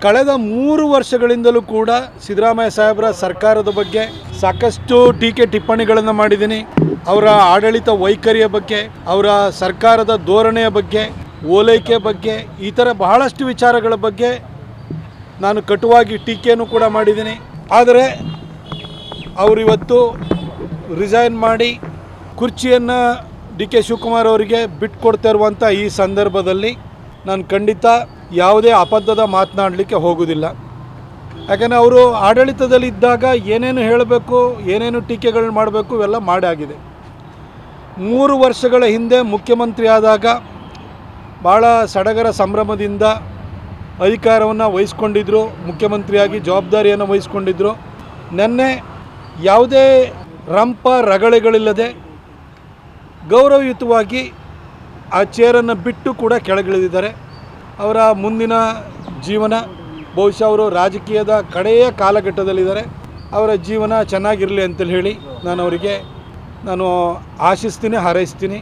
ಕಳೆದ 3 ವರ್ಷಗಳಿಂದಲೂ ಕೂಡ ಸಿದ್ದರಾಮಯ್ಯ ಸಾಹೇಬರ ಸರ್ಕಾರದ ಬಗ್ಗೆ ಸಾಕಷ್ಟು ಟೀಕೆ ಟಿಪ್ಪಣಿಗಳನ್ನು ಮಾಡಿದ್ದೀನಿ. ಅವರ ಆಡಳಿತ ವೈಖರಿಯ ಬಗ್ಗೆ, ಅವರ ಸರ್ಕಾರದ ಧೋರಣೆಯ ಬಗ್ಗೆ, ಓಲೈಕೆ ಬಗ್ಗೆ, ಈ ಥರ ಬಹಳಷ್ಟು ವಿಚಾರಗಳ ಬಗ್ಗೆ ನಾನು ಕಟುವಾಗಿ ಟೀಕೆಯನ್ನು ಕೂಡ ಮಾಡಿದ್ದೀನಿ. ಆದರೆ ಅವರಿವತ್ತು ರಿಸೈನ್ ಮಾಡಿ ಕುರ್ಚಿಯನ್ನು ಡಿ ಕೆ ಶಿವಕುಮಾರ್ ಅವರಿಗೆ ಬಿಟ್ಟುಕೊಡ್ತಾ ಇರುವಂಥ ಈ ಸಂದರ್ಭದಲ್ಲಿ ನಾನು ಖಂಡಿತ ಯಾವುದೇ ಅಬದ್ಧದ ಮಾತನಾಡಲಿಕ್ಕೆ ಹೋಗೋದಿಲ್ಲ. ಯಾಕಂದರೆ ಅವರು ಆಡಳಿತದಲ್ಲಿದ್ದಾಗ ಏನೇನು ಹೇಳಬೇಕು, ಏನೇನು ಟೀಕೆಗಳನ್ನ ಮಾಡಬೇಕು ಇವೆಲ್ಲ ಮಾಡಾಗಿದೆ. 3 ವರ್ಷಗಳ ಹಿಂದೆ ಮುಖ್ಯಮಂತ್ರಿ ಆದಾಗ ಭಾಳ ಸಡಗರ ಸಂಭ್ರಮದಿಂದ ಅಧಿಕಾರವನ್ನು ವಹಿಸ್ಕೊಂಡಿದ್ದರು, ಮುಖ್ಯಮಂತ್ರಿಯಾಗಿ ಜವಾಬ್ದಾರಿಯನ್ನು ವಹಿಸ್ಕೊಂಡಿದ್ದರು. ನೆನ್ನೆ ಯಾವುದೇ ರಂಪ ರಗಳೆಗಳಿಲ್ಲದೆ ಗೌರವಯುತವಾಗಿ ಆ ಚೇರನ್ನು ಬಿಟ್ಟು ಕೂಡ ಕೆಳಗಿಳಿದಿದ್ದಾರೆ. ಅವರ ಮುಂದಿನ ಜೀವನ ಬಹುಶಃ ಅವರು ರಾಜಕೀಯದ ಕಡೆಯ ಕಾಲಘಟ್ಟದಲ್ಲಿದ್ದಾರೆ. ಅವರ ಜೀವನ ಚೆನ್ನಾಗಿರಲಿ ಅಂತೇಳಿ ಹೇಳಿ ನಾನು ಅವರಿಗೆ ಆಶಿಸ್ತೀನಿ, ಹಾರೈಸ್ತೀನಿ.